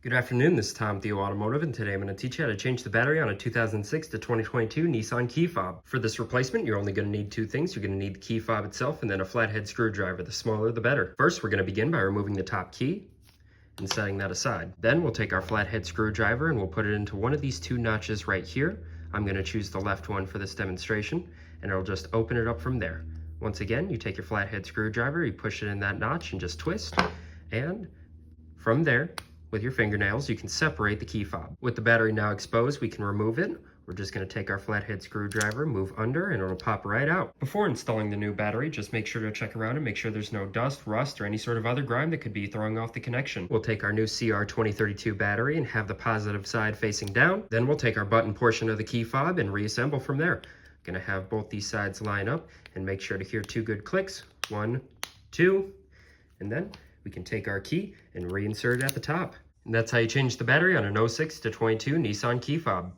Good afternoon, this is Tom Theo Automotive, and today I'm going to teach you how to change the battery on a 2006 to 2022 Nissan key fob. For this replacement, you're only going to need two things. You're going to need the key fob itself and then a flathead screwdriver. The smaller the better. First, we're going to begin by removing the top key and setting that aside. Then we'll take our flathead screwdriver and we'll put it into one of these two notches right here. I'm going to choose the left one for this demonstration, and it'll just open it up from there. Once again, you take your flathead screwdriver, you push it in that notch and just twist, and from there, with your fingernails, you can separate the key fob. With the battery now exposed, we can remove it. We're just going to take our flathead screwdriver, move under, and it'll pop right out. Before installing the new battery, just make sure to check around and make sure there's no dust, rust, or any sort of other grime that could be throwing off the connection. We'll take our new CR2032 battery and have the positive side facing down. Then we'll take our button portion of the key fob and reassemble from there. Going to have both these sides line up and make sure to hear two good clicks. 1, 2, and then we can take our key and reinsert it at the top. And that's how you change the battery on an 06 to 22 Nissan key fob.